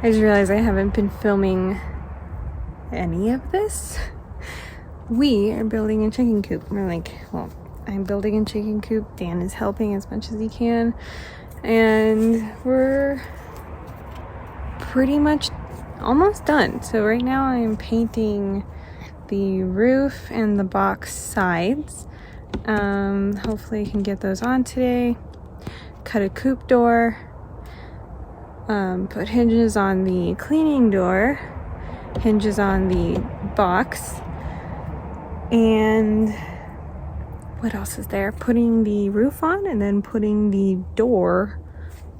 I just realized I haven't been filming any of this. We are building a chicken coop. We're like, well, I'm building a chicken coop. Dan is helping as much as he can. And we're pretty much almost done. So right now I'm painting the roof and the box sides. Hopefully I can get those on today. Cut a coop door. Put hinges on the cleaning door. Hinges on the box. And what else is there? Putting the roof on and then putting the door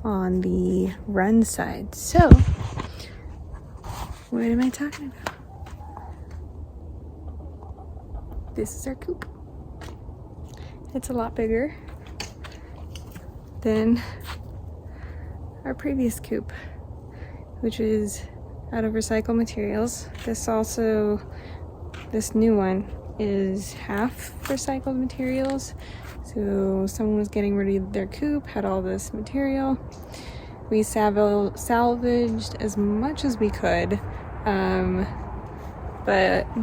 on the run side. So, what am I talking about? This is our coop. It's a lot bigger than our previous coop, which is out of recycled materials. This new one is half recycled materials. So someone was getting rid of their coop, had all this material. We salvaged as much as we could, but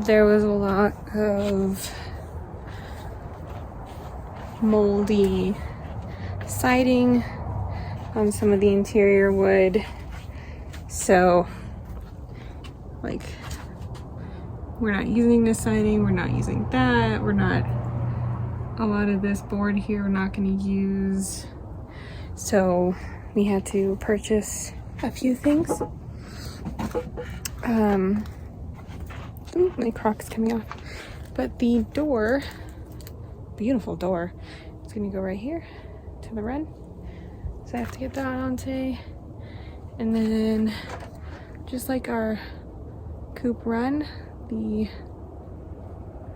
there was a lot of moldy siding on some of the interior wood. So, like, we're not using this siding, we're not using that, a lot of this board here we're not going to use. So we had to purchase a few things. Ooh, my Croc's coming off. But the door, beautiful door, it's going to go right here to the run. So I have to get that on today. And then, just like our coop run, the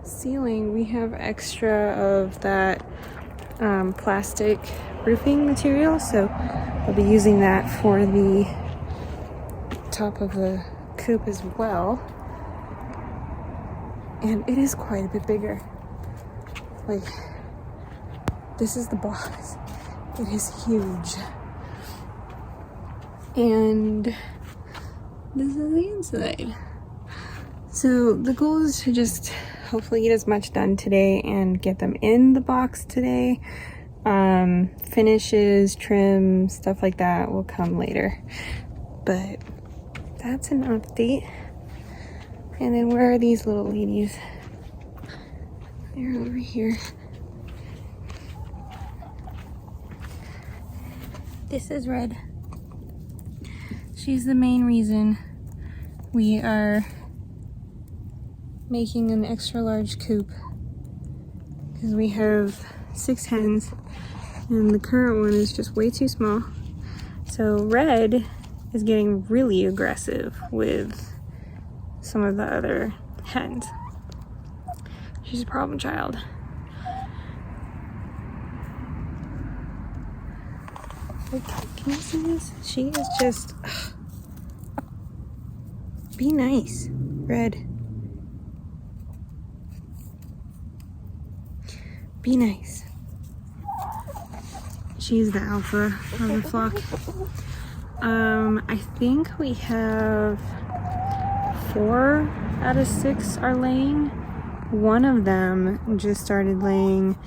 ceiling, we have extra of that plastic roofing material, so I'll be using that for the top of the coop as well. And it is quite a bit bigger. Like, this is the box. It is huge. And this is the inside. So the goal is to just hopefully get as much done today and get them in the box today. Finishes, trim, stuff like that will come later. But that's an update. And then where are these little ladies? They're over here. This is Red. She's the main reason we are making an extra large coop, because we have 6 hens and the current one is just way too small. So Red is getting really aggressive with some of the other hens. She's a problem child. Like, can you see this? She is just be nice, Red. Be nice. She's the alpha of the flock. I think we have 4 out of 6 are laying. One of them just started laying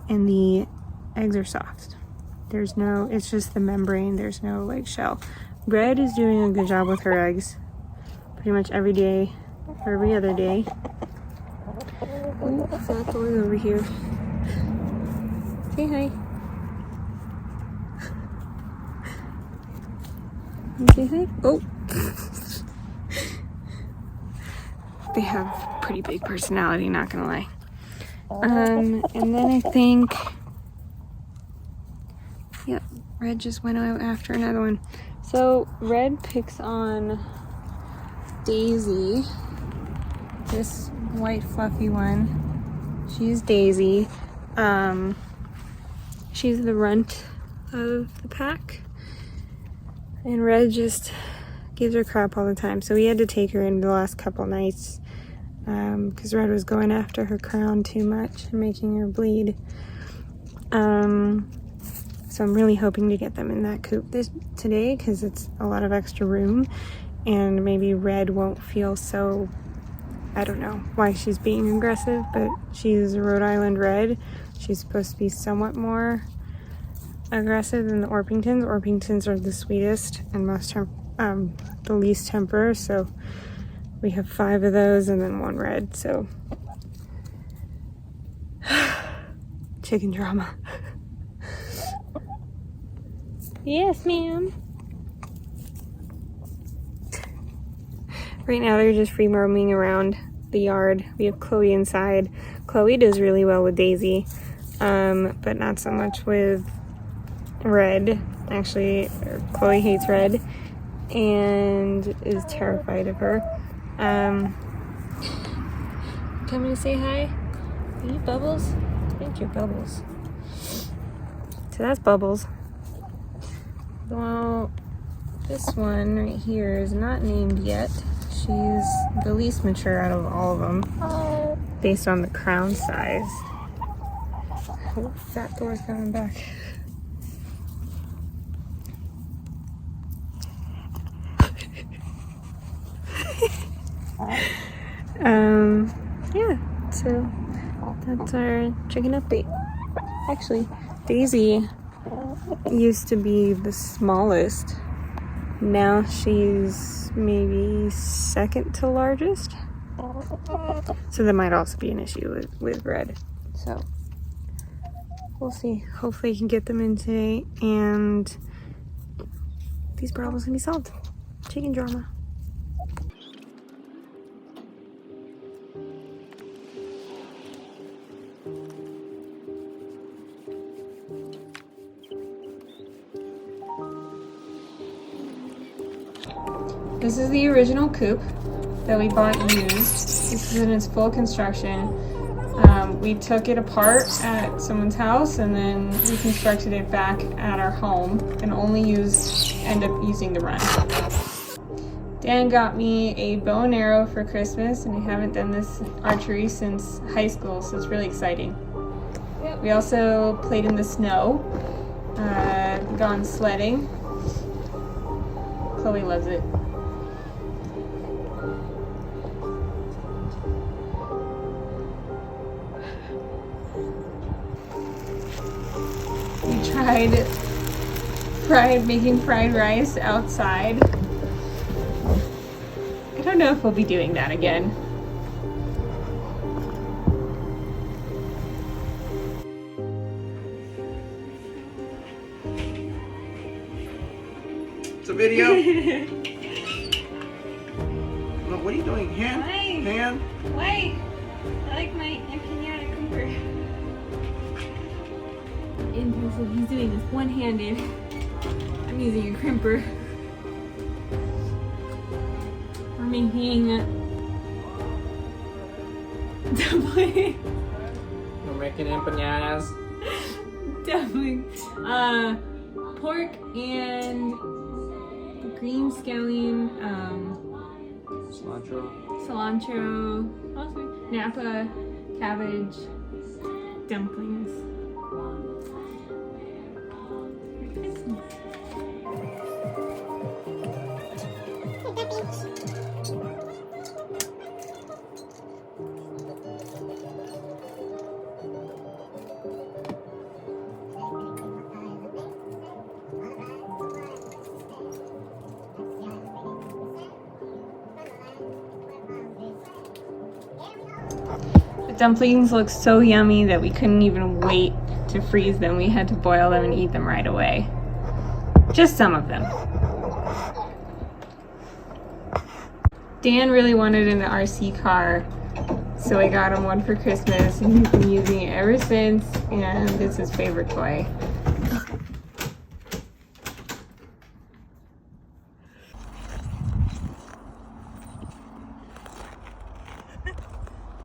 and the eggs are soft. It's just the membrane, there's no like shell. Red is doing a good job with her eggs pretty much every day or every other day. Oh, fat boy over here. Say hi. Say hi. Oh. They have pretty big personality, not gonna lie. And then I think, yep, Red just went out after another one. So Red picks on Daisy, this white fluffy one. She's Daisy. She's the runt of the pack. And Red just gives her crap all the time. So we had to take her in the last couple nights because Red was going after her crown too much and making her bleed. So I'm really hoping to get them in that coop today because it's a lot of extra room. and maybe Red won't feel so, I don't know why she's being aggressive, but she's a Rhode Island Red. She's supposed to be somewhat more aggressive than the Orpingtons. Orpingtons are the sweetest and the least temper, so we have 5 of those and then 1 Red, so chicken drama. Yes, ma'am. Right now they're just free roaming around the yard. We have Chloe inside. Chloe does really well with Daisy, but not so much with Red. Actually, Chloe hates Red and is terrified of her. Coming to say hi? Are you Bubbles? I think you're Bubbles. So that's Bubbles. Well, this one right here is not named yet. She's the least mature out of all of them, based on the crown size. Oh, that door's coming back. Yeah, so that's our chicken update. Actually, Daisy used to be the smallest. Now she's maybe second to largest. So that might also be an issue with Red. So we'll see. Hopefully I can get them in today and these problems can be solved. Chicken drama. This is the original coop that we bought used. This is in its full construction. We took it apart at someone's house and then reconstructed it back at our home and only end up using the run. Dan got me a bow and arrow for Christmas, and I haven't done this archery since high school, so it's really exciting. We also played in the snow, gone sledding. Chloe loves it. We tried making fried rice outside. I don't know if we'll be doing that again. It's a video. Look, what are you doing? Hand? Wait. Hand? Wait! I like my empanada cooper. So he's doing this one-handed. I'm using a crimper. We're making dumpling. We're making empanadas. Dumpling. Pork and green scallion, cilantro, also Napa, cabbage, dumplings. The dumplings look so yummy that we couldn't even wait to freeze them. We had to boil them and eat them right away. Just some of them. Dan really wanted an RC car, so I got him one for Christmas, and he's been using it ever since, and it's his favorite toy.